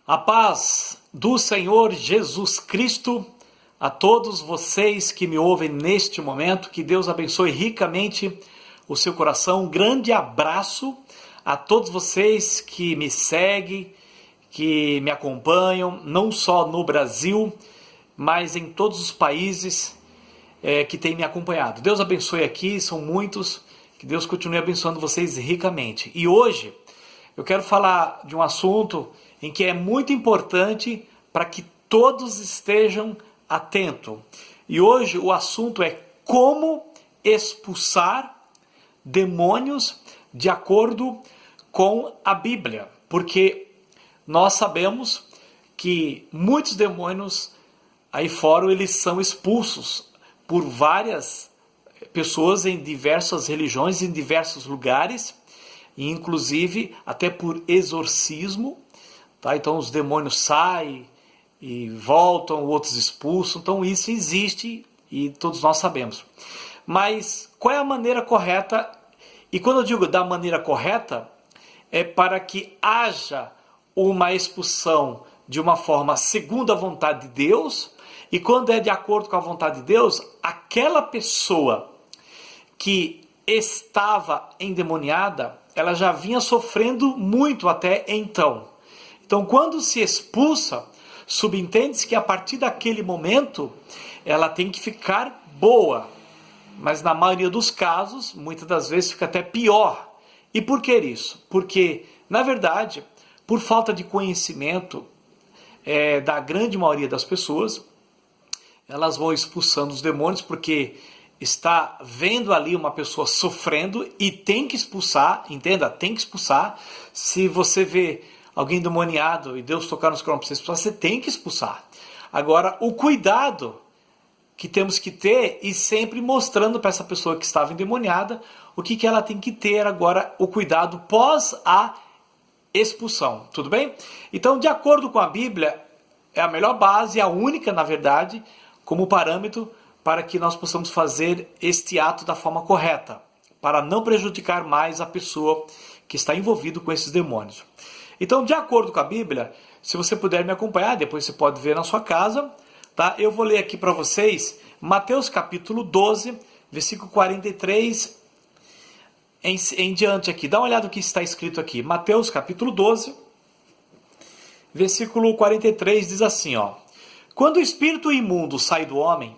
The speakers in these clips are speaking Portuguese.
A paz do Senhor Jesus Cristo a todos vocês que me ouvem neste momento, que Deus abençoe ricamente o seu coração. Um grande abraço a todos vocês que me seguem, que me acompanham, não só no Brasil, mas em todos os países que têm me acompanhado. Deus abençoe aqui, são muitos, que Deus continue abençoando vocês ricamente. E hoje eu quero falar de um assunto em que é muito importante para que todos estejam atentos. E hoje o assunto é como expulsar demônios de acordo com a Bíblia. Porque nós sabemos que muitos demônios aí fora eles são expulsos por várias pessoas em diversas religiões, em diversos lugares, e inclusive até por exorcismo. Tá? Então os demônios saem e voltam, outros expulsam. Então isso existe e todos nós sabemos. Mas qual é a maneira correta? E quando eu digo da maneira correta, é para que haja uma expulsão de uma forma segundo a vontade de Deus. E quando é de acordo com a vontade de Deus, aquela pessoa que estava endemoniada, ela já vinha sofrendo muito até então. Então, quando se expulsa, subentende-se que a partir daquele momento, ela tem que ficar boa. Mas na maioria dos casos, muitas das vezes fica até pior. E por que isso? Porque, na verdade, por falta de conhecimento da grande maioria das pessoas, elas vão expulsando os demônios porque está vendo ali uma pessoa sofrendo e tem que expulsar, entenda? Tem que expulsar. Se você vê alguém endemoniado e Deus tocar nos corpos, você tem que expulsar. Agora, o cuidado que temos que ter e sempre mostrando para essa pessoa que estava endemoniada o que ela tem que ter agora, o cuidado pós a expulsão, tudo bem? Então, de acordo com a Bíblia, é a melhor base, a única, na verdade, como parâmetro para que nós possamos fazer este ato da forma correta, para não prejudicar mais a pessoa que está envolvida com esses demônios. Então, de acordo com a Bíblia, se você puder me acompanhar, depois você pode ver na sua casa, tá? Eu vou ler aqui para vocês Mateus capítulo 12, versículo 43 em diante aqui. Dá uma olhada no que está escrito aqui. Mateus capítulo 12, versículo 43 diz assim, ó: Quando o espírito imundo sai do homem,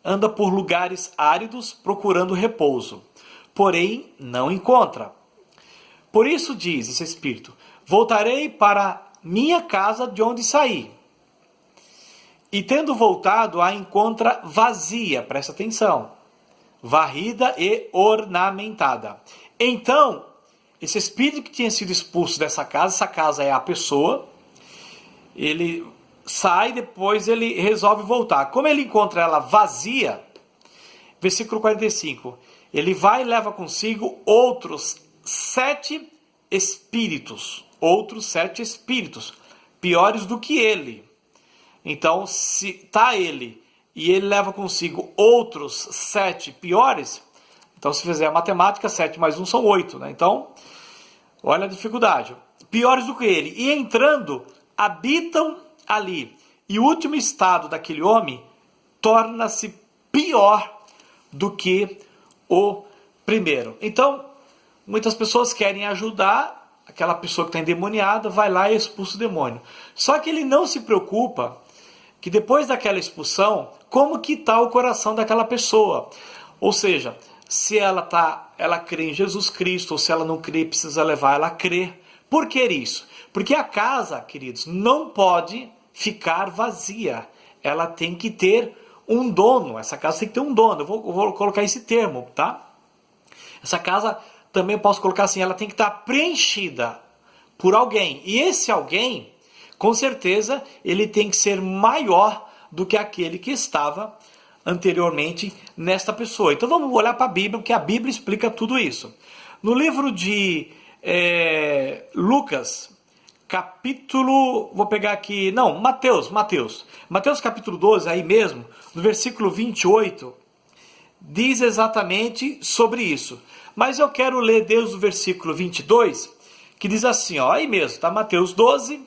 anda por lugares áridos procurando repouso, porém não encontra. Por isso diz esse espírito: voltarei para minha casa de onde saí. E tendo voltado, a encontra vazia, presta atenção, varrida e ornamentada. Então, esse espírito que tinha sido expulso dessa casa, essa casa é a pessoa, ele sai, depois ele resolve voltar. Como ele encontra ela vazia, versículo 45, ele vai e leva consigo outros 7 espíritos, piores do que ele. Então, se está ele e ele leva consigo outros 7 piores, então se fizer a matemática, 7 mais 1 são 8, né? Então, olha a dificuldade. Piores do que ele. E entrando, habitam ali. E o último estado daquele homem torna-se pior do que o primeiro. Então, muitas pessoas querem ajudar aquela pessoa que está endemoniada, vai lá e expulsa o demônio. Só que ele não se preocupa que depois daquela expulsão, como que está o coração daquela pessoa. Ou seja, se ela crê em Jesus Cristo, ou se ela não crê, precisa levar ela a crer. Por que isso? Porque a casa, queridos, não pode ficar vazia. Ela tem que ter um dono. Essa casa tem que ter um dono. Eu vou colocar esse termo, tá? Essa casa também posso colocar assim, ela tem que estar preenchida por alguém. E esse alguém, com certeza, ele tem que ser maior do que aquele que estava anteriormente nesta pessoa. Então vamos olhar para a Bíblia, porque a Bíblia explica tudo isso. No livro de Lucas, capítulo, vou pegar aqui, não, Mateus capítulo 12, aí mesmo, no versículo 28, diz exatamente sobre isso. Mas eu quero ler desde o versículo 22, que diz assim, ó, aí mesmo, tá? Mateus 12,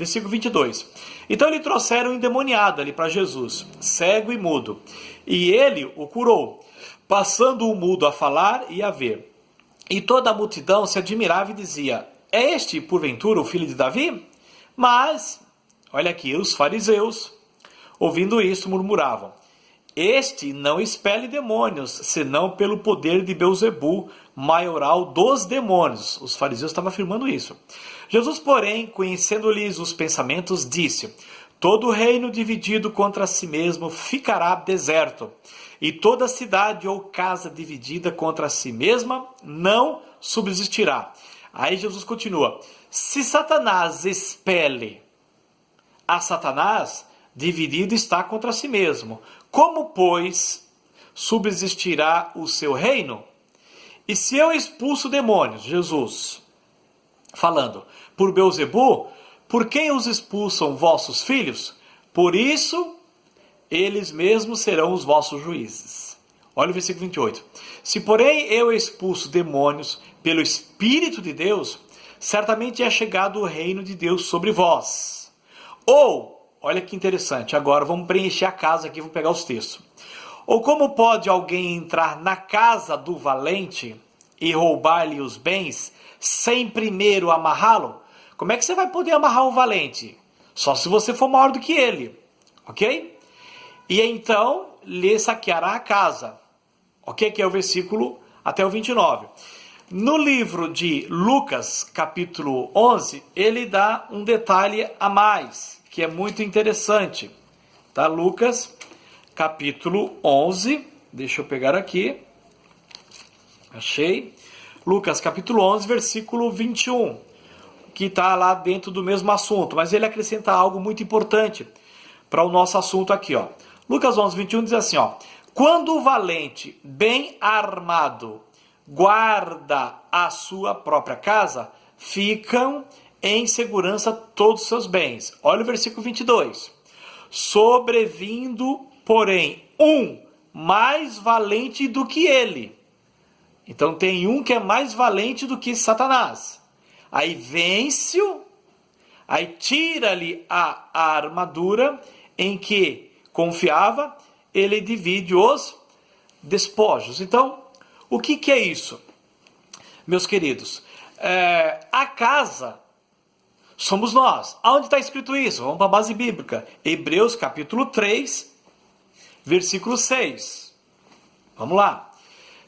Versículo 22. Então lhe trouxeram um endemoniado ali para Jesus, cego e mudo, e ele o curou, passando o mudo a falar e a ver. E toda a multidão se admirava e dizia: é este, porventura, o filho de Davi? Mas, olha aqui, os fariseus, ouvindo isso, murmuravam: este não expele demônios, senão pelo poder de Belzebu, maioral dos demônios. Os fariseus estavam afirmando isso. Jesus, porém, conhecendo-lhes os pensamentos, disse: todo reino dividido contra si mesmo ficará deserto, e toda cidade ou casa dividida contra si mesma não subsistirá. Aí Jesus continua: se Satanás expele a Satanás, dividido está contra si mesmo. Como, pois, subsistirá o seu reino? E se eu expulso demônios, Jesus falando, por Belzebu, por quem os expulsam vossos filhos? Por isso, eles mesmos serão os vossos juízes. Olha o versículo 28. Se, porém, eu expulso demônios pelo Espírito de Deus, certamente é chegado o reino de Deus sobre vós. Ou, olha que interessante, agora vamos preencher a casa aqui, vou pegar os textos. Ou como pode alguém entrar na casa do valente e roubar-lhe os bens, sem primeiro amarrá-lo? Como é que você vai poder amarrar o valente? Só se você for maior do que ele, ok? E então lhe saqueará a casa, ok? Que é o versículo até o 29. No livro de Lucas, capítulo 11, ele dá um detalhe a mais, que é muito interessante. Tá? Lucas, capítulo 11, deixa eu pegar aqui, achei. Lucas, capítulo 11, versículo 21, que está lá dentro do mesmo assunto, mas ele acrescenta algo muito importante para o nosso assunto aqui, ó. Lucas 11, 21 diz assim, ó: quando o valente, bem armado, guarda a sua própria casa, ficam em segurança todos os seus bens. Olha o versículo 22. Sobrevindo, porém, um mais valente do que ele. Então tem um que é mais valente do que Satanás. Aí vence-o, aí tira-lhe a armadura em que confiava, ele divide os despojos. Então, o que é isso? Meus queridos, a casa somos nós. Aonde está escrito isso? Vamos para a base bíblica. Hebreus capítulo 3, versículo 6. Vamos lá.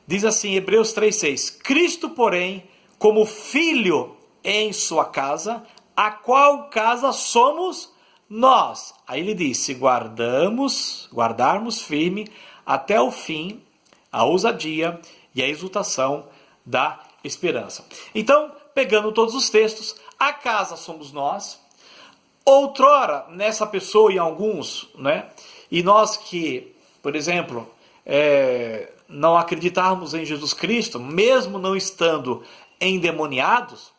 Diz assim, Hebreus 3,6: Cristo, porém, como filho em sua casa, a qual casa somos nós. Aí ele diz, se guardarmos firme até o fim a ousadia e a exultação da esperança. Então, pegando todos os textos, a casa somos nós. Outrora, nessa pessoa e alguns, né? E nós que, por exemplo, não acreditarmos em Jesus Cristo, mesmo não estando endemoniados,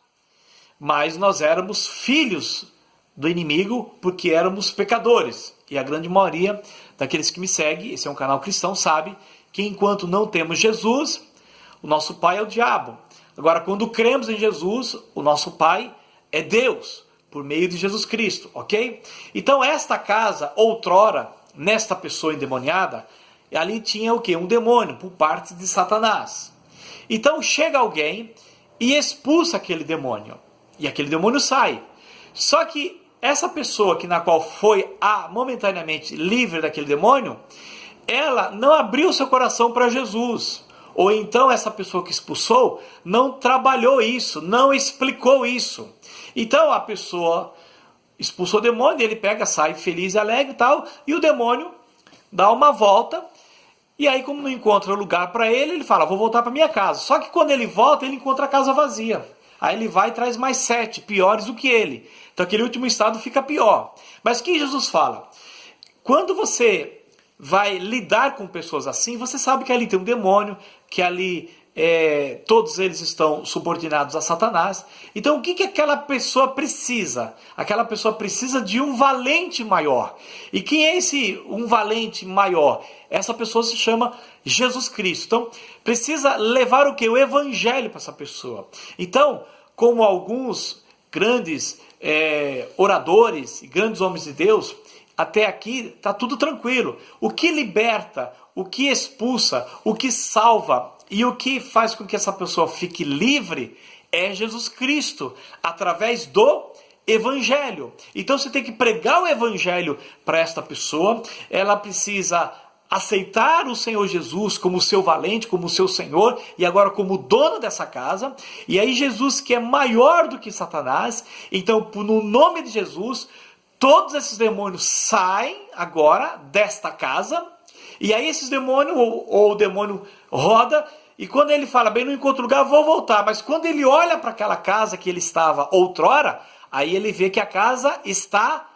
mas nós éramos filhos do inimigo porque éramos pecadores. E a grande maioria daqueles que me seguem, esse é um canal cristão, sabe que enquanto não temos Jesus, o nosso pai é o diabo. Agora, quando cremos em Jesus, o nosso pai é Deus, por meio de Jesus Cristo, ok? Então, esta casa, outrora, nesta pessoa endemoniada, ali tinha o quê? Um demônio, por parte de Satanás. Então, chega alguém e expulsa aquele demônio. E aquele demônio sai. Só que essa pessoa na qual foi momentaneamente livre daquele demônio, ela não abriu seu coração para Jesus. Ou então essa pessoa que expulsou não trabalhou isso, não explicou isso. Então a pessoa expulsou o demônio, ele pega, sai feliz e alegre e tal, e o demônio dá uma volta, e aí como não encontra lugar para ele, ele fala, vou voltar para minha casa. Só que quando ele volta, ele encontra a casa vazia. Aí ele vai e traz mais 7, piores do que ele. Então aquele último estado fica pior. Mas o que Jesus fala? Quando você vai lidar com pessoas assim, você sabe que ali tem um demônio, que ali todos eles estão subordinados a Satanás. Então o que aquela pessoa precisa? Aquela pessoa precisa de um valente maior. E quem é esse um valente maior? Essa pessoa se chama Jesus Cristo. Então precisa levar o quê? O evangelho para essa pessoa. Então, como alguns grandes oradores e grandes homens de Deus, até aqui está tudo tranquilo. O que liberta, o que expulsa, o que salva e o que faz com que essa pessoa fique livre é Jesus Cristo, através do Evangelho. Então você tem que pregar o Evangelho para esta pessoa, ela precisa aceitar o Senhor Jesus como seu valente, como seu Senhor, e agora como dono dessa casa, e aí Jesus, que é maior do que Satanás, então no nome de Jesus, todos esses demônios saem agora desta casa, e aí esses demônios, ou o demônio roda, e quando ele fala, bem, não encontro lugar, vou voltar, mas quando ele olha para aquela casa que ele estava outrora, aí ele vê que a casa está,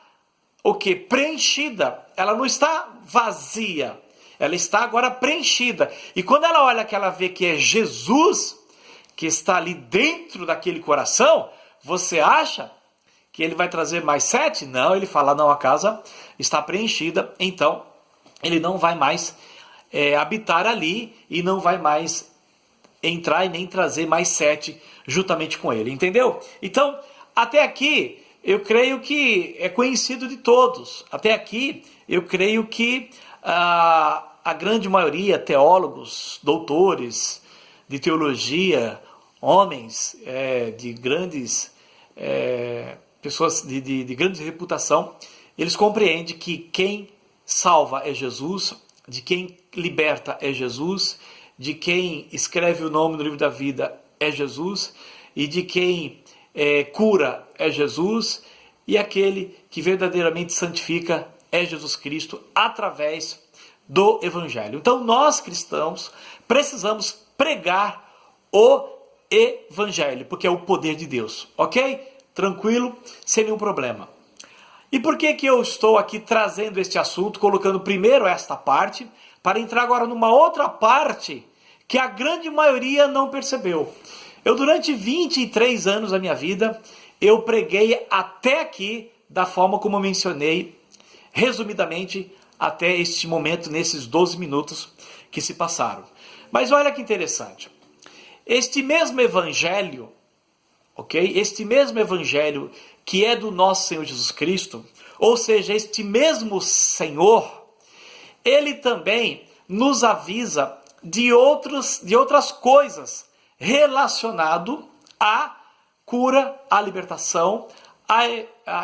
o quê? Preenchida. Ela não está vazia. Ela está agora preenchida. E quando ela olha que ela vê que é Jesus que está ali dentro daquele coração, você acha que ele vai trazer mais 7? Não, ele fala, não, a casa está preenchida, então ele não vai mais habitar ali e não vai mais entrar e nem trazer mais 7 juntamente com ele, entendeu? Então, até aqui, eu creio que é conhecido de todos. Até aqui, eu creio que a grande maioria, teólogos, doutores de teologia, homens de grandes pessoas de grande reputação, eles compreendem que quem salva é Jesus, de quem liberta é Jesus, de quem escreve o nome no livro da vida é Jesus, e de quem cura é Jesus, e aquele que verdadeiramente santifica é Jesus Cristo através do Evangelho. Então nós cristãos precisamos pregar o Evangelho, porque é o poder de Deus, ok? Tranquilo, sem nenhum problema. E por que eu estou aqui trazendo este assunto, colocando primeiro esta parte, para entrar agora numa outra parte que a grande maioria não percebeu? Eu, durante 23 anos da minha vida, eu preguei até aqui da forma como eu mencionei, resumidamente, até este momento, nesses 12 minutos que se passaram. Mas olha que interessante. Este mesmo evangelho, ok? Este mesmo evangelho que é do nosso Senhor Jesus Cristo, ou seja, este mesmo Senhor, ele também nos avisa de outras coisas relacionado à cura, à libertação,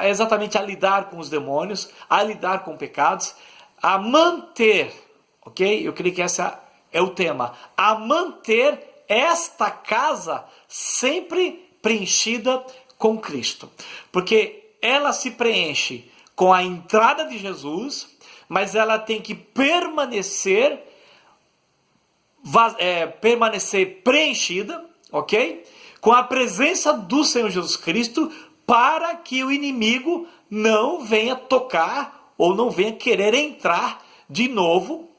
exatamente a lidar com os demônios, a lidar com pecados, a manter, ok? Eu creio que esse é o tema, a manter esta casa sempre preenchida com Cristo, porque ela se preenche com a entrada de Jesus, mas ela tem que permanecer preenchida, ok? Com a presença do Senhor Jesus Cristo, para que o inimigo não venha tocar ou não venha querer entrar de novo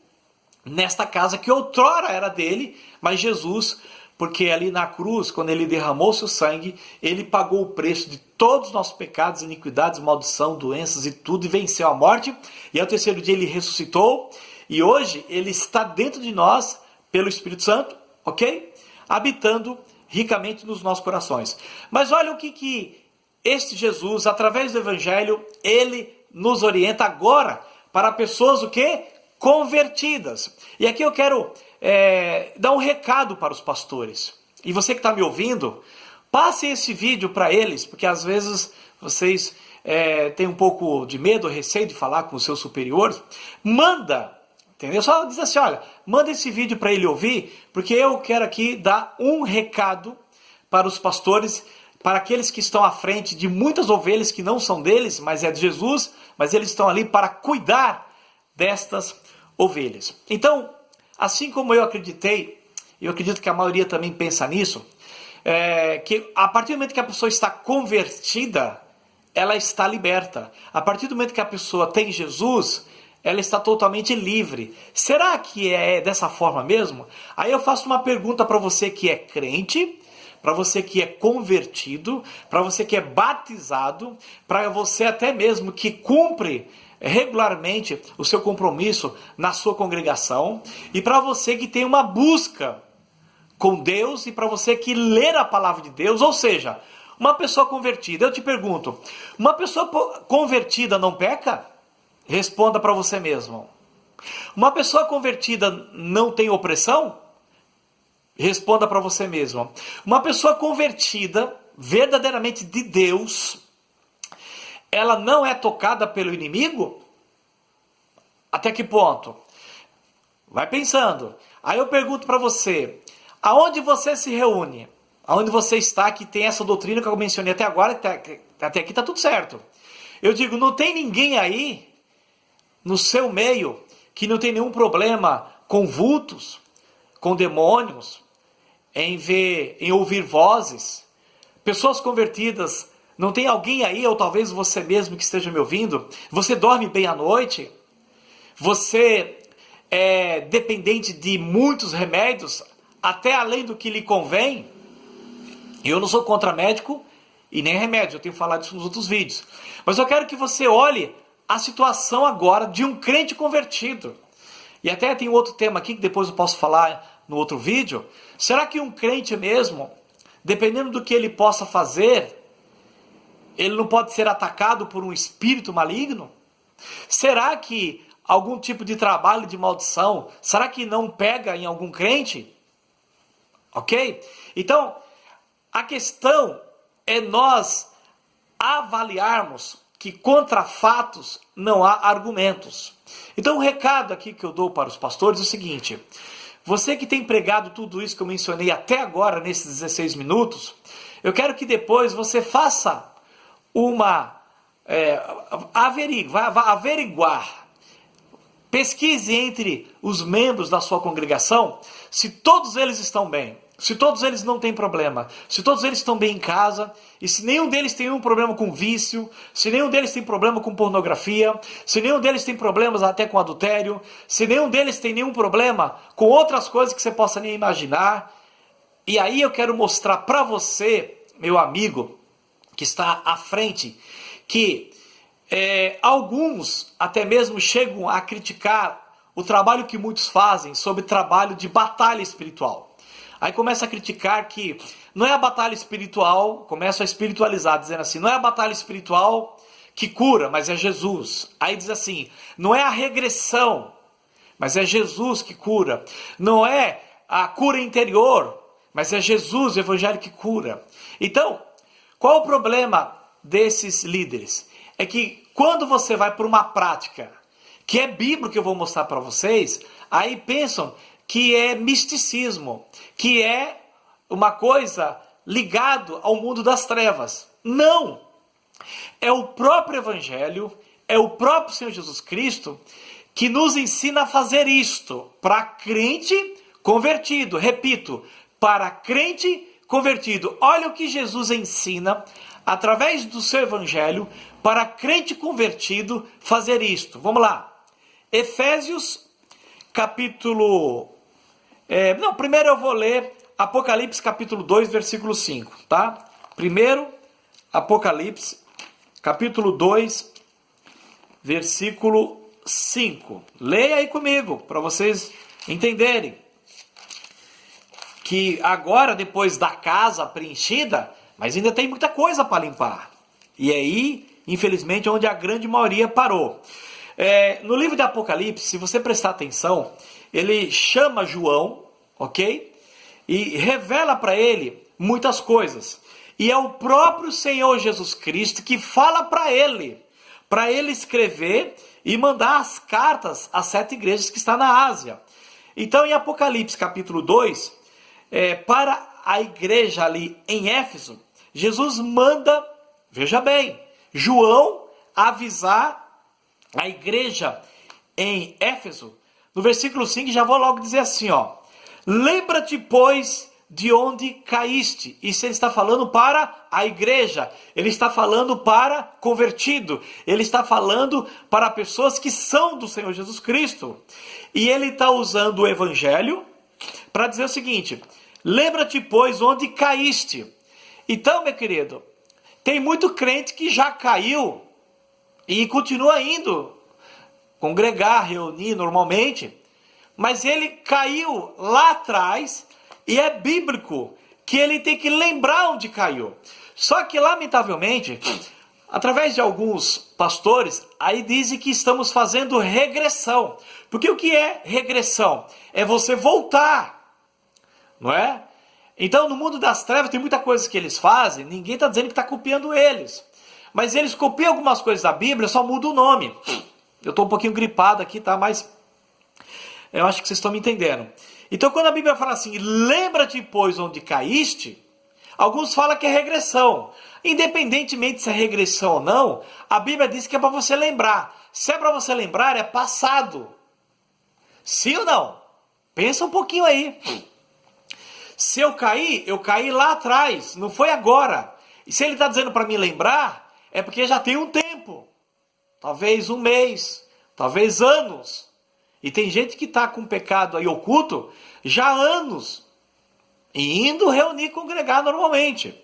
nesta casa que outrora era dele, mas Jesus, porque ali na cruz, quando ele derramou seu sangue, ele pagou o preço de todos os nossos pecados, iniquidades, maldição, doenças e tudo, e venceu a morte, e ao terceiro dia ele ressuscitou, e hoje ele está dentro de nós, pelo Espírito Santo, ok? Habitando ricamente nos nossos corações. Mas olha o que este Jesus, através do Evangelho, ele nos orienta agora para pessoas o quê? Convertidas. E aqui eu quero dar um recado para os pastores. E você que está me ouvindo, passe esse vídeo para eles, porque às vezes vocês têm um pouco de medo, receio de falar com os seus superiores. Manda, entendeu? Só diz assim, olha, manda esse vídeo para ele ouvir, porque eu quero aqui dar um recado para os pastores, para aqueles que estão à frente de muitas ovelhas que não são deles, mas é de Jesus, mas eles estão ali para cuidar destas ovelhas. Então, assim como eu acreditei, e eu acredito que a maioria também pensa nisso, que a partir do momento que a pessoa está convertida, ela está liberta. A partir do momento que a pessoa tem Jesus, ela está totalmente livre. Será que é dessa forma mesmo? Aí eu faço uma pergunta para você que é crente, para você que é convertido, para você que é batizado, para você até mesmo que cumpre regularmente o seu compromisso na sua congregação, e para você que tem uma busca com Deus, e para você que lê a palavra de Deus, ou seja, Uma pessoa convertida, eu te pergunto, uma pessoa convertida não peca? Responda para você mesmo. Uma pessoa convertida não tem opressão? Responda para você mesmo. Uma pessoa convertida, verdadeiramente de Deus, ela não é tocada pelo inimigo? Até que ponto? Vai pensando. Aí eu pergunto para você, aonde você se reúne? Aonde você está que tem essa doutrina que eu mencionei até agora, até aqui está tudo certo. Eu digo, não tem ninguém aí, no seu meio, que não tem nenhum problema com vultos, com demônios, em ouvir vozes, pessoas convertidas. Não tem alguém aí, ou talvez você mesmo que esteja me ouvindo, você dorme bem à noite? Você é dependente de muitos remédios, até além do que lhe convém? Eu não sou contra médico e nem remédio, eu tenho falado isso nos outros vídeos. Mas eu quero que você olhe a situação agora de um crente convertido. E até tem outro tema aqui que depois eu posso falar no outro vídeo. Será que um crente mesmo, dependendo do que ele possa fazer, ele não pode ser atacado por um espírito maligno? Será que algum tipo de trabalho de maldição, será que não pega em algum crente? Ok? Então, a questão é nós avaliarmos que contra fatos não há argumentos. Então o recado aqui que eu dou para os pastores é o seguinte: você que tem pregado tudo isso que eu mencionei até agora, nesses 16 minutos, eu quero que depois você faça uma averiguar, pesquise entre os membros da sua congregação se todos eles estão bem, se todos eles não têm problema, se todos eles estão bem em casa, e se nenhum deles tem nenhum problema com vício, se nenhum deles tem problema com pornografia, se nenhum deles tem problemas até com adultério, se nenhum deles tem nenhum problema com outras coisas que você possa nem imaginar. E aí eu quero mostrar para você, meu amigo, que está à frente, que alguns até mesmo chegam a criticar o trabalho que muitos fazem sobre trabalho de batalha espiritual. Aí começa a criticar que não é a batalha espiritual, começa a espiritualizar, dizendo assim, não é a batalha espiritual que cura, mas é Jesus. Aí diz assim, não é a regressão, mas é Jesus que cura. Não é a cura interior, mas é Jesus, o evangelho, que cura. Então, qual o problema desses líderes? É que quando você vai para uma prática que é bíblica, que eu vou mostrar para vocês, aí pensam que é misticismo, que é uma coisa ligado ao mundo das trevas. Não! É o próprio Evangelho, é o próprio Senhor Jesus Cristo que nos ensina a fazer isto para crente convertido. Repito, para crente convertido. Olha o que Jesus ensina através do seu Evangelho para crente convertido fazer isto. Vamos lá. Efésios capítulo... primeiro eu vou ler Apocalipse capítulo 2, versículo 5, tá? Primeiro, Apocalipse capítulo 2, versículo 5. Leia aí comigo, para vocês entenderem. Que agora, depois da casa preenchida, mas ainda tem muita coisa para limpar. E aí, infelizmente, onde a grande maioria parou. No livro de Apocalipse, se você prestar atenção, ele chama João, ok? E revela para ele muitas coisas. E é o próprio Senhor Jesus Cristo que fala para ele escrever e mandar as cartas às 7 igrejas que estão na Ásia. Então, em Apocalipse capítulo 2, para a igreja ali em Éfeso, Jesus manda, veja bem, João avisar a igreja em Éfeso. No versículo 5, já vou logo dizer assim, ó. Lembra-te, pois, de onde caíste. Isso ele está falando para a igreja. Ele está falando para convertido. Ele está falando para pessoas que são do Senhor Jesus Cristo. E ele está usando o evangelho para dizer o seguinte. Lembra-te, pois, onde caíste. Então, meu querido, tem muito crente que já caiu e continua indo congregar, reunir normalmente, mas ele caiu lá atrás e é bíblico que ele tem que lembrar onde caiu. Só que, lamentavelmente, através de alguns pastores, aí dizem que estamos fazendo regressão. Porque o que é regressão? É você voltar, não é? Então, no mundo das trevas, tem muita coisa que eles fazem, ninguém está dizendo que está copiando eles. Mas eles copiam algumas coisas da Bíblia, só muda o nome. Eu estou um pouquinho gripado aqui, tá? Mas eu acho que vocês estão me entendendo. Então, quando a Bíblia fala assim, lembra-te, pois, onde caíste, alguns falam que é regressão. Independentemente se é regressão ou não, a Bíblia diz que é para você lembrar. Se é para você lembrar, é passado. Sim ou não? Pensa um pouquinho aí. Se eu caí lá atrás, não foi agora. E se ele está dizendo para me lembrar, é porque já tem um tempo. Talvez um mês, talvez anos. E tem gente que está com pecado aí oculto já há anos. E indo reunir, congregar normalmente.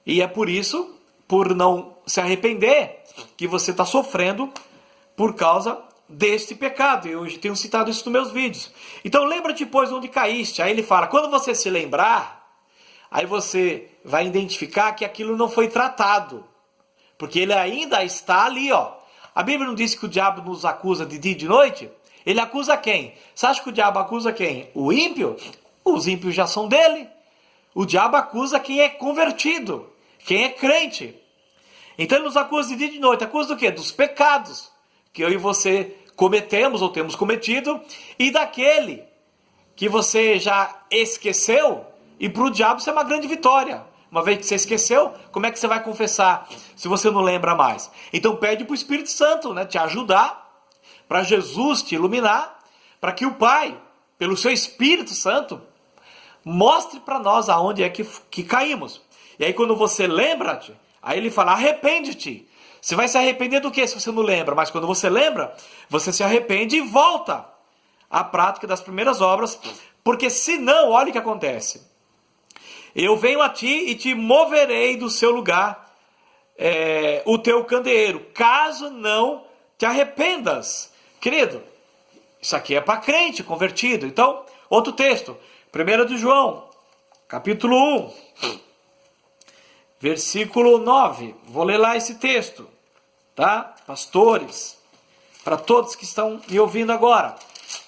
E é por isso, por não se arrepender, que você está sofrendo por causa deste pecado. Eu hoje tenho citado isso nos meus vídeos. Então lembra-te, pois, onde caíste. Aí ele fala, quando você se lembrar, aí você vai identificar que aquilo não foi tratado. Porque ele ainda está ali, ó. A Bíblia não diz que o diabo nos acusa de dia e de noite? Ele acusa quem? Você acha que o diabo acusa quem? O ímpio? Os ímpios já são dele. O diabo acusa quem é convertido, quem é crente. Então ele nos acusa de dia e de noite. Acusa do quê? Dos pecados que eu e você cometemos ou temos cometido, e daquele que você já esqueceu, e para o diabo isso é uma grande vitória. Uma vez que você esqueceu, como é que você vai confessar se você não lembra mais? Então pede para o Espírito Santo, né, te ajudar, para Jesus te iluminar, para que o Pai, pelo seu Espírito Santo, mostre para nós aonde é que caímos. E aí quando você lembra-te, aí ele fala, arrepende-te. Você vai se arrepender do que se você não lembra? Mas quando você lembra, você se arrepende e volta à prática das primeiras obras, porque senão, olha o que acontece. Eu venho a ti e te moverei do seu lugar, o teu candeeiro, caso não te arrependas. Querido, isso aqui é para crente convertido. Então, outro texto, 1 de João, capítulo 1, versículo 9. Vou ler lá esse texto, tá? Pastores, para todos que estão me ouvindo agora.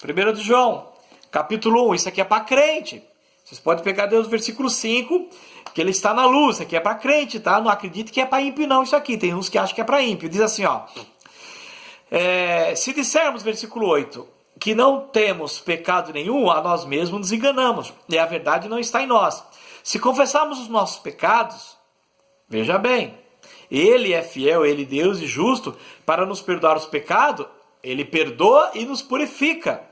1 de João, capítulo 1, isso aqui é para crente. Vocês podem pegar Deus versículo 5, que ele está na luz. Isso aqui é para crente, tá? Não acredite que é para ímpio não, isso aqui. Tem uns que acham que é para ímpio. Diz assim, ó. Se dissermos, versículo 8, que não temos pecado nenhum, a nós mesmos nos enganamos. E a verdade não está em nós. Se confessarmos os nossos pecados, veja bem, ele é fiel, ele Deus e justo, para nos perdoar os pecados, ele perdoa e nos purifica.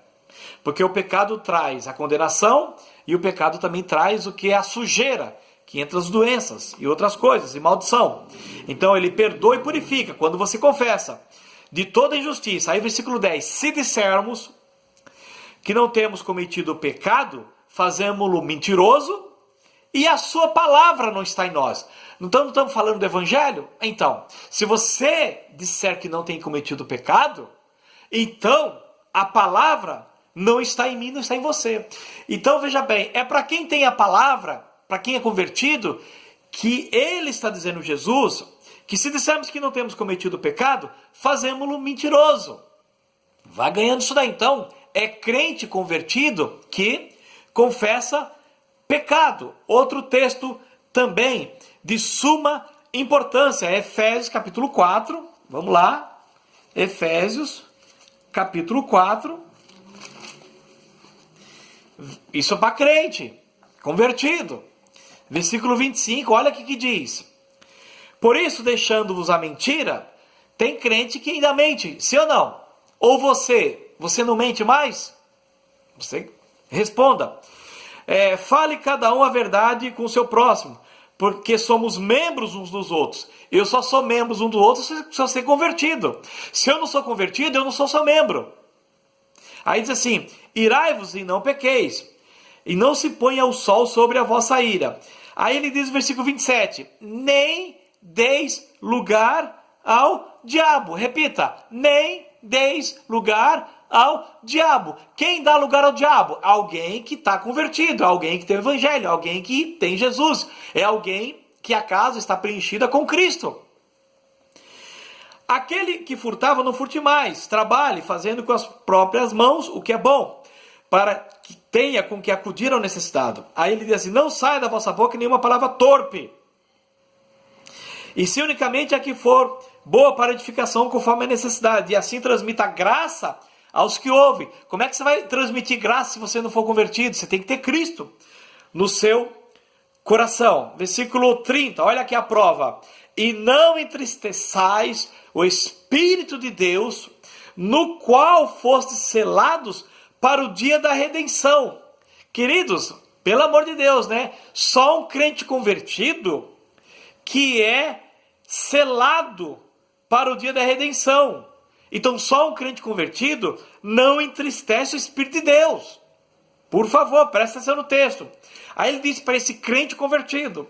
Porque o pecado traz a condenação e o pecado também traz o que é a sujeira, que entra as doenças e outras coisas, e maldição. Então ele perdoa e purifica quando você confessa de toda injustiça. Aí versículo 10, se dissermos que não temos cometido pecado, fazemos-lo mentiroso e a sua palavra não está em nós. Não estamos falando do evangelho? Então, se você disser que não tem cometido pecado, então a palavra não está em mim, não está em você. Então veja bem, é para quem tem a palavra, para quem é convertido, que ele está dizendo, Jesus, que se dissermos que não temos cometido pecado, fazemos-lo mentiroso. Vai ganhando isso daí. Então, é crente convertido que confessa pecado. Outro texto também de suma importância, é Efésios capítulo 4. Vamos lá. Efésios capítulo 4. Isso é para crente convertido. Versículo 25, olha o que diz. Por isso, deixando-vos a mentira, tem crente que ainda mente, sim ou não? Ou você não mente mais? Você responda. Fale cada um a verdade com o seu próximo, porque somos membros uns dos outros. Eu só sou membro um do outro se eu ser convertido. Se eu não sou convertido, eu não sou seu membro. Aí diz assim, irai-vos e não pequeis, e não se ponha o sol sobre a vossa ira. Aí ele diz no versículo 27, nem deis lugar ao diabo. Repita, nem deis lugar ao diabo. Quem dá lugar ao diabo? Alguém que está convertido, alguém que tem o evangelho, alguém que tem Jesus. É alguém que a casa está preenchida com Cristo. Aquele que furtava, não furte mais, trabalhe fazendo com as próprias mãos o que é bom, para que tenha com que acudir ao necessitado. Aí ele diz assim, não saia da vossa boca nenhuma palavra torpe, e se unicamente a que for boa para edificação conforme a necessidade, e assim transmita graça aos que ouvem. Como é que você vai transmitir graça se você não for convertido? Você tem que ter Cristo no seu coração. Versículo 30, olha aqui a prova. E não entristeçais o Espírito de Deus, no qual fostes selados para o dia da redenção. Queridos, pelo amor de Deus, né? Só um crente convertido que é selado para o dia da redenção. Então só um crente convertido não entristece o Espírito de Deus. Por favor, presta atenção no texto. Aí ele diz para esse crente convertido,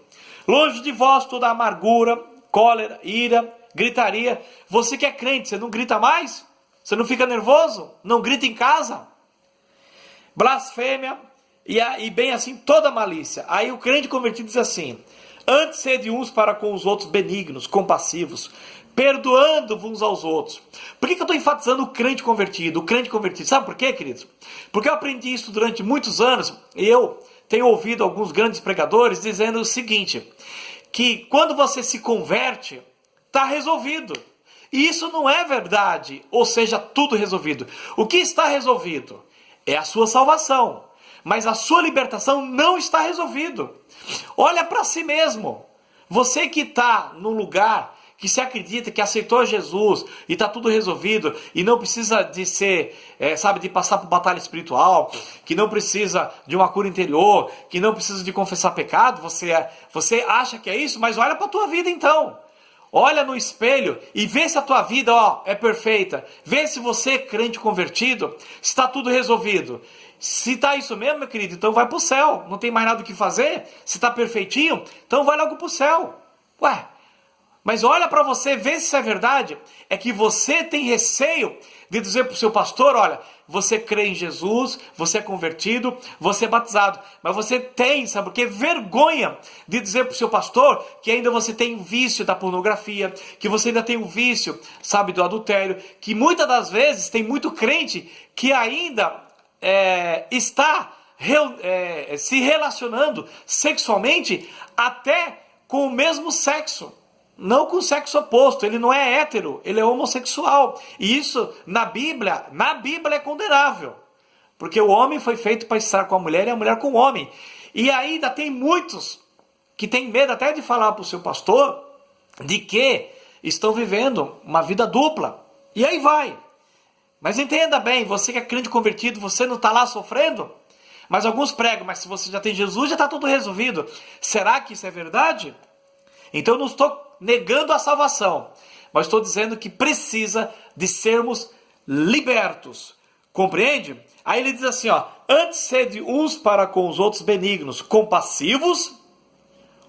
longe de vós toda amargura, cólera, ira, gritaria. Você que é crente, você não grita mais? Você não fica nervoso? Não grita em casa? Blasfêmia e bem assim toda malícia. Aí o crente convertido diz assim, antes sede uns para com os outros benignos, compassivos, perdoando-vos uns aos outros. Por que eu estou enfatizando o crente convertido? O crente convertido. Sabe por quê, queridos? Porque eu aprendi isso durante muitos anos e eu tenho ouvido alguns grandes pregadores dizendo o seguinte, que quando você se converte, está resolvido. E isso não é verdade, ou seja, tudo resolvido. O que está resolvido é a sua salvação, mas a sua libertação não está resolvido. Olha para si mesmo. Você que está num lugar que se acredita que aceitou Jesus e está tudo resolvido e não precisa de ser, de passar por batalha espiritual, que não precisa de uma cura interior, que não precisa de confessar pecado, você acha que é isso? Mas olha para a tua vida então. Olha no espelho e vê se a tua vida é perfeita. Vê se você, crente convertido, está tudo resolvido. Se está isso mesmo, meu querido, então vai para o céu. Não tem mais nada o que fazer. Se está perfeitinho, então vai logo para o céu. Ué, mas olha para você, vê se isso é verdade. É que você tem receio de dizer para o seu pastor, olha, você crê em Jesus, você é convertido, você é batizado. Mas você tem, sabe o quê? Vergonha de dizer para o seu pastor que ainda você tem o vício da pornografia, que você ainda tem o vício, do adultério, que muitas das vezes tem muito crente que ainda está se relacionando sexualmente até com o mesmo sexo. Não com o sexo oposto, ele não é hétero, ele é homossexual. E isso, na Bíblia é condenável. Porque o homem foi feito para estar com a mulher e a mulher com o homem. E ainda tem muitos que têm medo até de falar para o seu pastor de que estão vivendo uma vida dupla. E aí vai. Mas entenda bem, você que é crente convertido, você não está lá sofrendo? Mas alguns pregam, mas se você já tem Jesus, já está tudo resolvido. Será que isso é verdade? Então eu não estou negando a salvação, mas estou dizendo que precisa de sermos libertos. Compreende? Aí ele diz assim, antes sede uns para com os outros benignos, compassivos,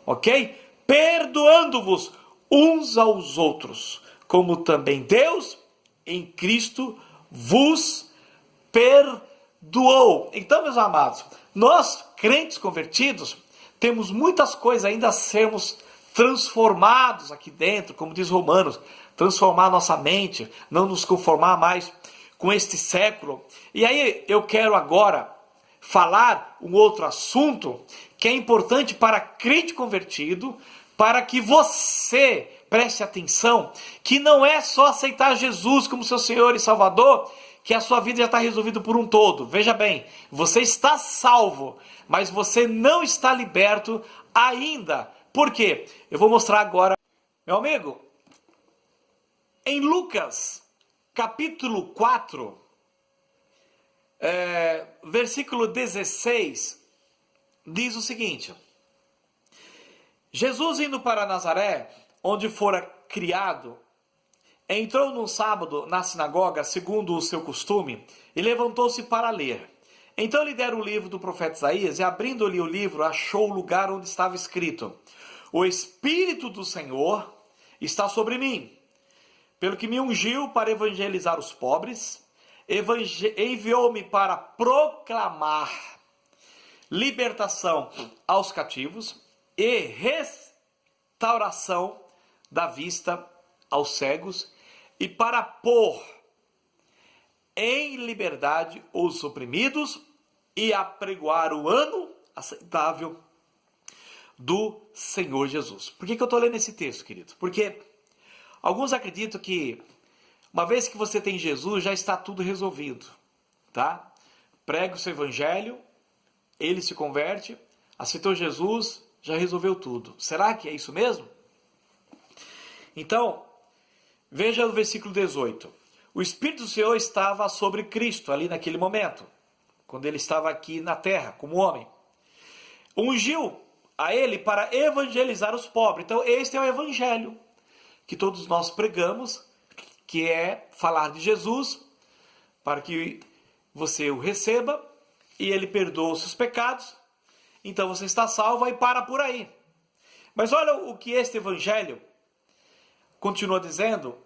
ok? Perdoando-vos uns aos outros, como também Deus em Cristo vos perdoou. Então, meus amados, nós crentes convertidos temos muitas coisas ainda a sermos transformados aqui dentro, como diz Romanos, transformar nossa mente, não nos conformar mais com este século. E aí eu quero agora falar um outro assunto que é importante para crente convertido, para que você preste atenção, que não é só aceitar Jesus como seu Senhor e Salvador, que a sua vida já está resolvida por um todo. Veja bem, você está salvo, mas você não está liberto ainda. Por quê? Eu vou mostrar agora. Meu amigo, em Lucas, capítulo 4, versículo 16, diz o seguinte. Jesus indo para Nazaré, onde fora criado, entrou num sábado na sinagoga, segundo o seu costume, e levantou-se para ler. Então lhe deram o livro do profeta Isaías, e abrindo-lhe o livro, achou o lugar onde estava escrito: O Espírito do Senhor está sobre mim, pelo que me ungiu para evangelizar os pobres, enviou-me para proclamar libertação aos cativos e restauração da vista aos cegos e para pôr em liberdade os oprimidos e apregoar o ano aceitável do Senhor Jesus. Por que eu estou lendo esse texto, querido? Porque alguns acreditam que uma vez que você tem Jesus, já está tudo resolvido, tá? Prega o seu evangelho, ele se converte, aceitou Jesus, já resolveu tudo. Será que é isso mesmo? Então, veja o versículo 18. O Espírito do Senhor estava sobre Cristo ali naquele momento, quando ele estava aqui na terra, como homem. Ungiu a ele para evangelizar os pobres. Então, este é o evangelho que todos nós pregamos, que é falar de Jesus, para que você o receba e ele perdoa os seus pecados. Então você está salvo e para por aí. Mas olha o que este evangelho continua dizendo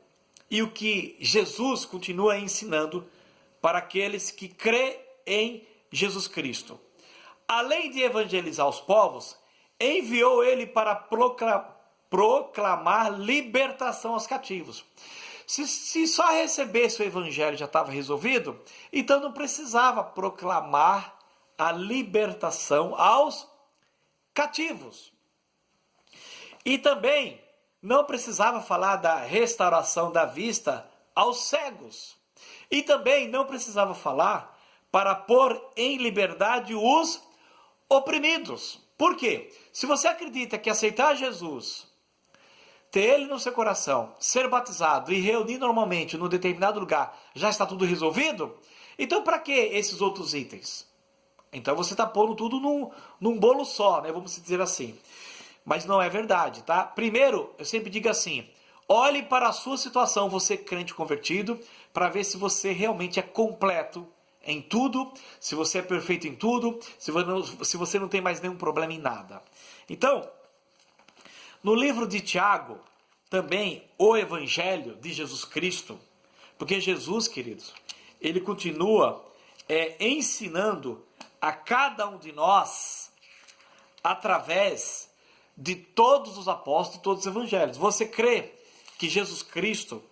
e o que Jesus continua ensinando para aqueles que crêem em Jesus Cristo. Além de evangelizar os povos, enviou ele para proclamar libertação aos cativos. Se só recebesse o evangelho já estava resolvido, então não precisava proclamar a libertação aos cativos. E também não precisava falar da restauração da vista aos cegos. E também não precisava falar para pôr em liberdade os oprimidos. Por quê? Se você acredita que aceitar Jesus, ter ele no seu coração, ser batizado e reunir normalmente num determinado lugar, já está tudo resolvido? Então para que esses outros itens? Então você está pondo tudo num bolo só, né? Vamos dizer assim. Mas não é verdade, tá? Primeiro, eu sempre digo assim, olhe para a sua situação, você crente convertido, para ver se você realmente é completo em tudo, se você é perfeito em tudo, se você não tem mais nenhum problema em nada. Então, no livro de Tiago, também o Evangelho de Jesus Cristo, porque Jesus, queridos, ele continua ensinando a cada um de nós através de todos os apóstolos, todos os evangelhos. Você crê que Jesus Cristo,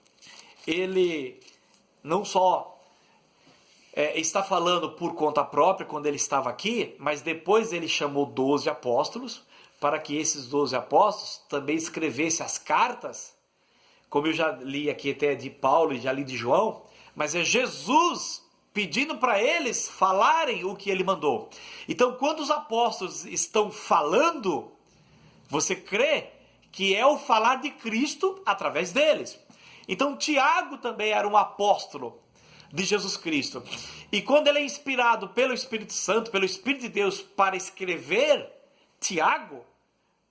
ele não só está falando por conta própria quando ele estava aqui, mas depois ele chamou 12 apóstolos, para que esses 12 apóstolos também escrevessem as cartas, como eu já li aqui até de Paulo e já li de João, mas é Jesus pedindo para eles falarem o que ele mandou. Então, quando os apóstolos estão falando, você crê que é o falar de Cristo através deles. Então, Tiago também era um apóstolo de Jesus Cristo. E quando ele é inspirado pelo Espírito Santo, pelo Espírito de Deus, para escrever Tiago,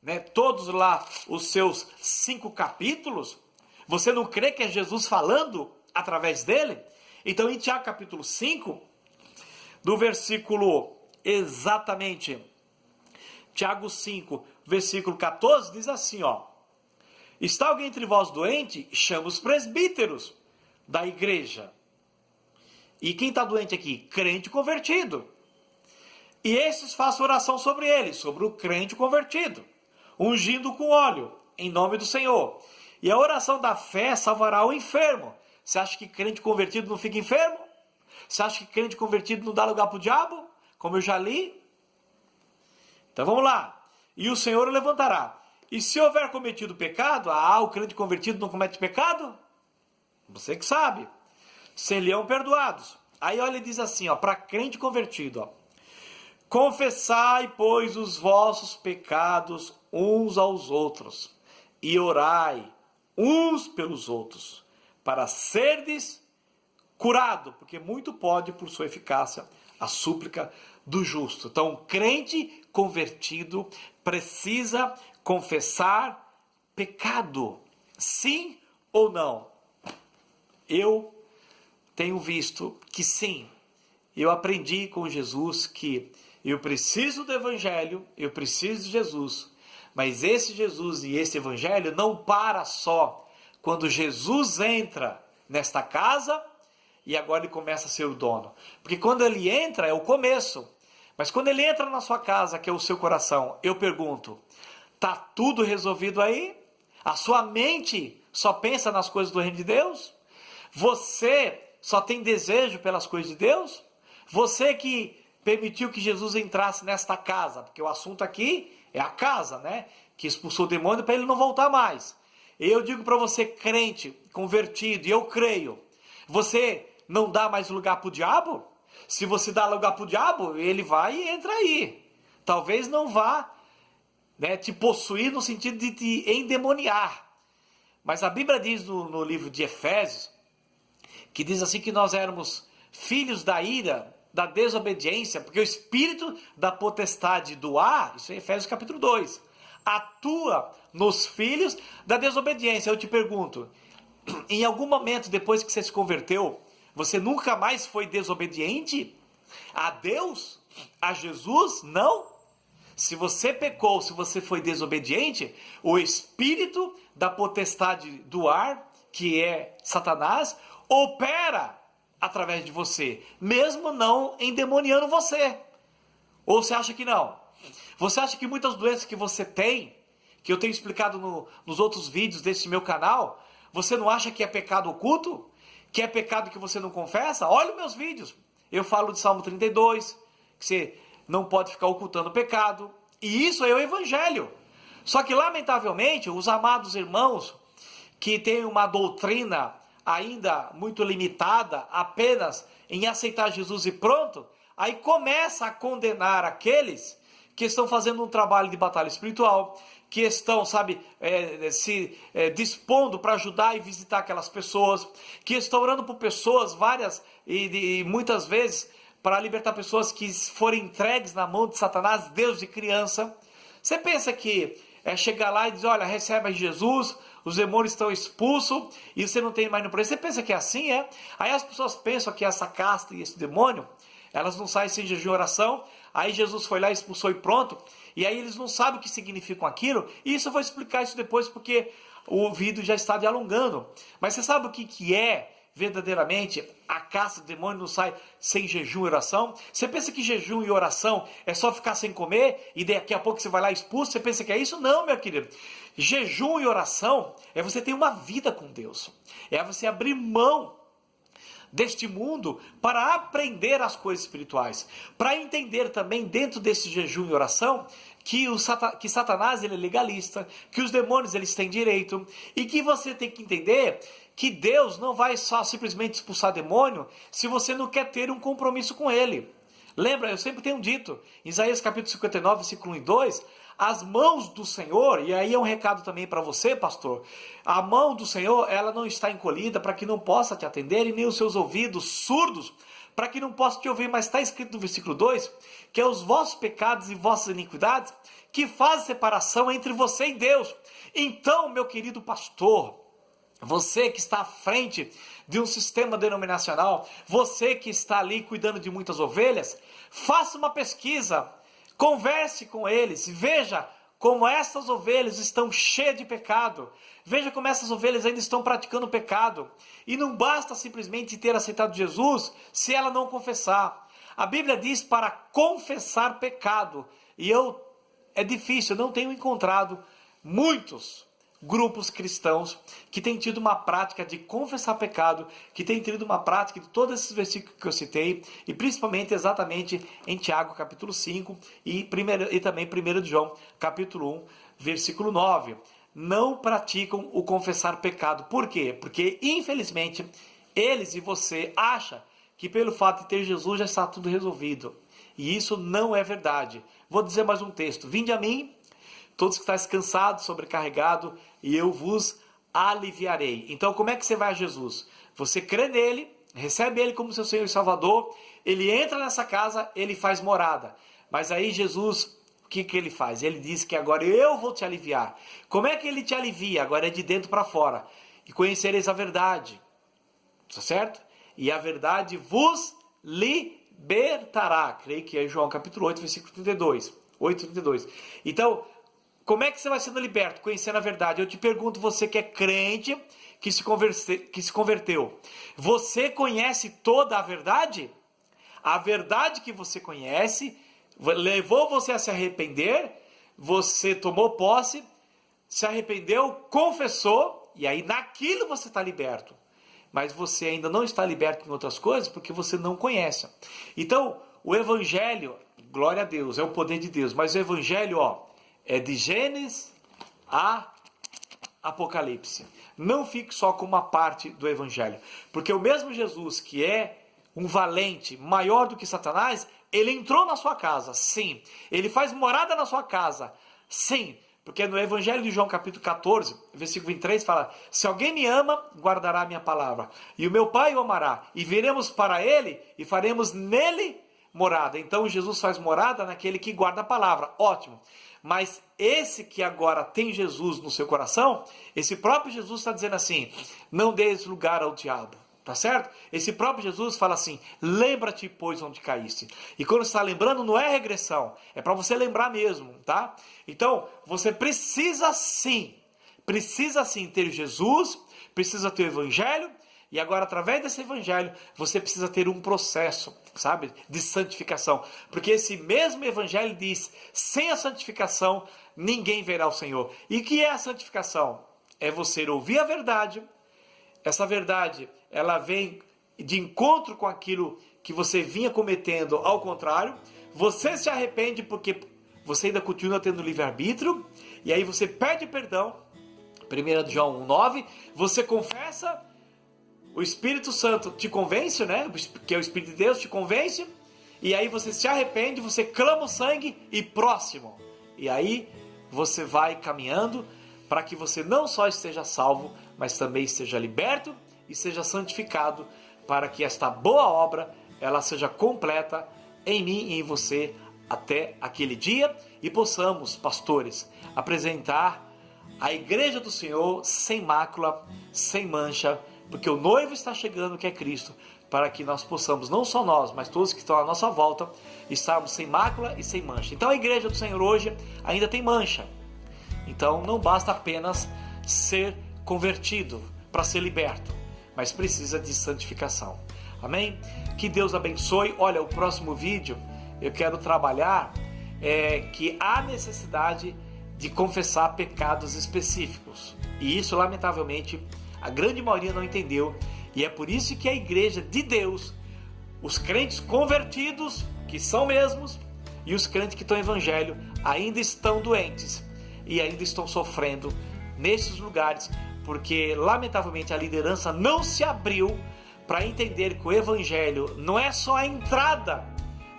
né, todos lá os seus 5 capítulos, você não crê que é Jesus falando através dele? Então, em Tiago capítulo 5, do versículo exatamente, Tiago 5, versículo 14, diz assim, ó: está alguém entre vós doente? Chama os presbíteros da igreja. E quem está doente aqui? Crente convertido. E esses façam oração sobre ele, sobre o crente convertido, ungindo com óleo, em nome do Senhor. E a oração da fé salvará o enfermo. Você acha que crente convertido não fica enfermo? Você acha que crente convertido não dá lugar para o diabo? Como eu já li. Então vamos lá. E o Senhor o levantará. E se houver cometido pecado, o crente convertido não comete pecado? Você que sabe. Serão perdoados. Aí olha, ele diz assim, para crente convertido, ó: confessai, pois, os vossos pecados uns aos outros, e orai uns pelos outros, para serdes curado, porque muito pode, por sua eficácia, a súplica do justo. Então, crente convertido precisa confessar pecado, sim ou não? Eu tenho visto que sim. Eu aprendi com Jesus que eu preciso do Evangelho, eu preciso de Jesus, mas esse Jesus e esse Evangelho não para só quando Jesus entra nesta casa e agora ele começa a ser o dono. Porque quando ele entra é o começo, mas quando ele entra na sua casa, que é o seu coração, eu pergunto, Tá tudo resolvido aí? A sua mente só pensa nas coisas do reino de Deus? Você só tem desejo pelas coisas de Deus? Você que permitiu que Jesus entrasse nesta casa, porque o assunto aqui é a casa, né? Que expulsou o demônio para ele não voltar mais. Eu digo para você, crente, convertido, e eu creio, você não dá mais lugar para o diabo? Se você dá lugar para o diabo, ele vai e entra aí. Talvez não vá, né, te possuir no sentido de te endemoniar. Mas a Bíblia diz no livro de Efésios, que diz assim que nós éramos filhos da ira, da desobediência, porque o espírito da potestade do ar, isso é Efésios capítulo 2, atua nos filhos da desobediência. Eu te pergunto, em algum momento depois que você se converteu, você nunca mais foi desobediente a Deus, a Jesus? Não. Se você pecou, se você foi desobediente, o espírito da potestade do ar, que é Satanás, opera através de você, mesmo não endemoniando você. Ou você acha que não? Você acha que muitas doenças que você tem, que eu tenho explicado nos outros vídeos desse meu canal, você não acha que é pecado oculto? Que é pecado que você não confessa? Olha os meus vídeos. Eu falo de Salmo 32, que você não pode ficar ocultando o pecado. E isso é o evangelho. Só que, lamentavelmente, os amados irmãos que têm uma doutrina ainda muito limitada, apenas em aceitar Jesus e pronto, aí começa a condenar aqueles que estão fazendo um trabalho de batalha espiritual, que estão, dispondo para ajudar e visitar aquelas pessoas, que estão orando por pessoas várias e muitas vezes para libertar pessoas que forem entregues na mão de Satanás, Deus de criança. Você pensa que chegar lá e dizer, olha, recebe Jesus, os demônios estão expulsos e você não tem mais no preço. Você pensa que é assim, é? Aí as pessoas pensam que essa casta e esse demônio, elas não saem sem jejum e oração, aí Jesus foi lá, expulsou e pronto, e aí eles não sabem o que significam aquilo, e isso eu vou explicar isso depois, porque o vídeo já está alongando. Mas você sabe o que é verdadeiramente a casta do demônio não sai sem jejum e oração? Você pensa que jejum e oração é só ficar sem comer, e daqui a pouco você vai lá e expulsa? Você pensa que é isso? Não, meu querido. Jejum e oração é você ter uma vida com Deus, é você abrir mão deste mundo para aprender as coisas espirituais, para entender também dentro desse jejum e oração que Satanás ele é legalista, que os demônios eles têm direito, e que você tem que entender que Deus não vai só simplesmente expulsar demônio se você não quer ter um compromisso com ele. Lembra, eu sempre tenho dito, em Isaías capítulo 59, versículo 1 e 2, as mãos do Senhor, e aí é um recado também para você, pastor, a mão do Senhor, ela não está encolhida para que não possa te atender, e nem os seus ouvidos surdos, para que não possa te ouvir, mas está escrito no versículo 2, que é os vossos pecados e vossas iniquidades, que fazem separação entre você e Deus. Então, meu querido pastor, você que está à frente de um sistema denominacional, você que está ali cuidando de muitas ovelhas, faça uma pesquisa, converse com eles, veja como essas ovelhas estão cheias de pecado, veja como essas ovelhas ainda estão praticando pecado, e não basta simplesmente ter aceitado Jesus se ela não confessar. A Bíblia diz para confessar pecado, e é difícil, eu não tenho encontrado muitos grupos cristãos que têm tido uma prática de confessar pecado, que têm tido uma prática de todos esses versículos que eu citei, e principalmente exatamente em Tiago capítulo 5 e também 1 de João capítulo 1 versículo 9. Não praticam o confessar pecado. Por quê? Porque infelizmente eles e você acham que pelo fato de ter Jesus já está tudo resolvido, e isso não é verdade. Vou dizer mais um texto: vinde a mim todos que estáis cansados, sobrecarregados, e eu vos aliviarei. Então, como é que você vai a Jesus? Você crê nele, recebe ele como seu Senhor e Salvador, ele entra nessa casa, ele faz morada. Mas aí Jesus, o que ele faz? Ele diz que agora eu vou te aliviar. Como é que ele te alivia? Agora é de dentro para fora. E conhecereis a verdade. Tá certo? E a verdade vos libertará. Creio que é João capítulo 8, versículo 32. 8:32. Então, como é que você vai sendo liberto? Conhecendo a verdade. Eu te pergunto, você que é crente, que se converteu, você conhece toda a verdade? A verdade que você conhece levou você a se arrepender? você tomou posse, se arrependeu, confessou, e aí naquilo você está liberto. Mas você ainda não está liberto em outras coisas porque você não conhece. Então, o Evangelho, glória a Deus, é o poder de Deus. Mas o Evangelho, é de Gênesis a Apocalipse. Não fique só com uma parte do Evangelho. Porque o mesmo Jesus, que é um valente maior do que Satanás, ele entrou na sua casa, sim. Ele faz morada na sua casa, sim. Porque no Evangelho de João capítulo 14, versículo 23, fala: se alguém me ama, guardará a minha palavra. E o meu Pai o amará. E viremos para ele e faremos nele morada. Então Jesus faz morada naquele que guarda a palavra. Ótimo. Mas esse que agora tem Jesus no seu coração, esse próprio Jesus está dizendo assim: não deis lugar ao diabo. Tá certo? Esse próprio Jesus fala assim: lembra-te, pois, onde caíste. E quando você está lembrando, não é regressão. É para você lembrar mesmo, tá? Então, você precisa sim ter Jesus, precisa ter o Evangelho. E agora, através desse Evangelho, você precisa ter um processo, sabe? De santificação. Porque esse mesmo Evangelho diz: sem a santificação, ninguém verá o Senhor. E o que é a santificação? É você ouvir a verdade. Essa verdade, ela vem de encontro com aquilo que você vinha cometendo ao contrário. Você se arrepende porque você ainda continua tendo livre-arbítrio. E aí você pede perdão. 1 João 1,9. Você confessa. O Espírito Santo te convence, né? Que é o Espírito de Deus te convence. E aí você se arrepende, você clama o sangue e próximo. E aí você vai caminhando para que você não só esteja salvo, mas também esteja liberto e seja santificado, para que esta boa obra ela seja completa em mim e em você até aquele dia, e possamos, pastores, apresentar a igreja do Senhor sem mácula, sem mancha, porque o noivo está chegando, que é Cristo, para que nós possamos, não só nós, mas todos que estão à nossa volta, estarmos sem mácula e sem mancha. Então a igreja do Senhor hoje ainda tem mancha. Então não basta apenas ser convertido para ser liberto, mas precisa de santificação. Amém? Que Deus abençoe. Olha, o próximo vídeo eu quero trabalhar que há necessidade de confessar pecados específicos. E isso, lamentavelmente, a grande maioria não entendeu. E é por isso que a igreja de Deus, os crentes convertidos, que são mesmos, e os crentes que estão no evangelho, ainda estão doentes e ainda estão sofrendo nesses lugares, porque lamentavelmente a liderança não se abriu para entender que o evangelho não é só a entrada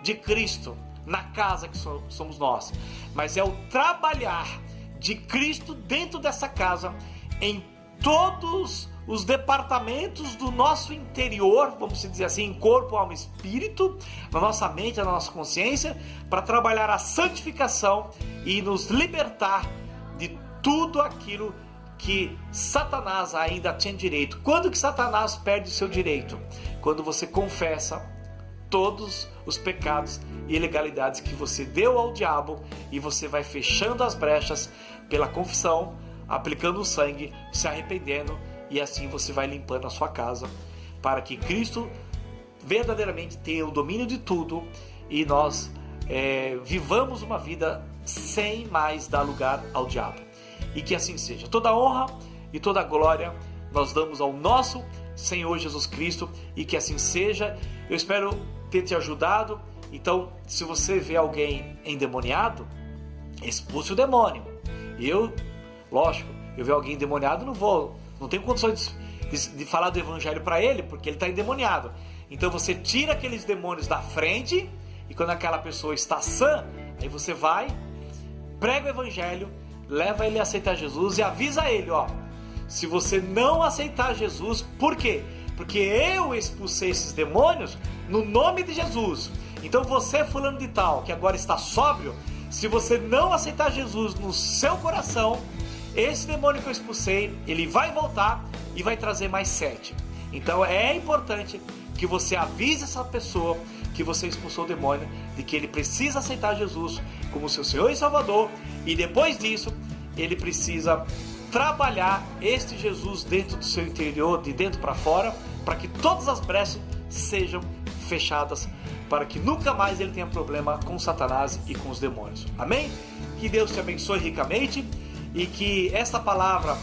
de Cristo na casa que somos nós, mas é o trabalhar de Cristo dentro dessa casa, em todos os departamentos do nosso interior, vamos dizer assim, em corpo, alma e espírito, na nossa mente, na nossa consciência, para trabalhar a santificação e nos libertar de tudo aquilo que Satanás ainda tinha direito. Quando que Satanás perde o seu direito? Quando você confessa todos os pecados e ilegalidades que você deu ao diabo, e você vai fechando as brechas pela confissão, aplicando o sangue, se arrependendo, e assim você vai limpando a sua casa, para que Cristo verdadeiramente tenha o domínio de tudo, e nós vivamos uma vida sem mais dar lugar ao diabo. E que assim seja. Toda honra e toda glória nós damos ao nosso Senhor Jesus Cristo, e que assim seja. Eu espero ter te ajudado. Então, se você vê alguém endemoniado, expulse o demônio. Lógico, eu ver alguém endemoniado, não tenho condições de falar do evangelho para ele, porque ele está endemoniado. Então você tira aqueles demônios da frente, e quando aquela pessoa está sã, aí você vai, prega o evangelho, leva ele a aceitar Jesus e avisa ele, se você não aceitar Jesus, por quê? Porque eu expulsei esses demônios no nome de Jesus. Então você, fulano de tal, que agora está sóbrio, se você não aceitar Jesus no seu coração, esse demônio que eu expulsei, ele vai voltar e vai trazer mais 7. Então é importante que você avise essa pessoa que você expulsou o demônio, de que ele precisa aceitar Jesus como seu Senhor e Salvador, e depois disso, ele precisa trabalhar este Jesus dentro do seu interior, de dentro para fora, para que todas as brechas sejam fechadas, para que nunca mais ele tenha problema com Satanás e com os demônios. Amém? Que Deus te abençoe ricamente e que esta palavra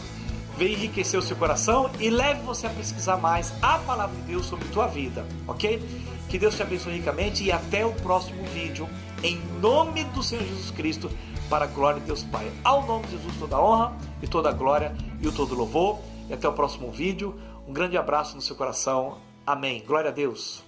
venha enriquecer o seu coração e leve você a pesquisar mais a palavra de Deus sobre tua vida, ok? Que Deus te abençoe ricamente e até o próximo vídeo, em nome do Senhor Jesus Cristo, para a glória de Deus Pai. Ao nome de Jesus toda a honra e toda a glória e o todo louvor. E até o próximo vídeo. Um grande abraço no seu coração. Amém. Glória a Deus.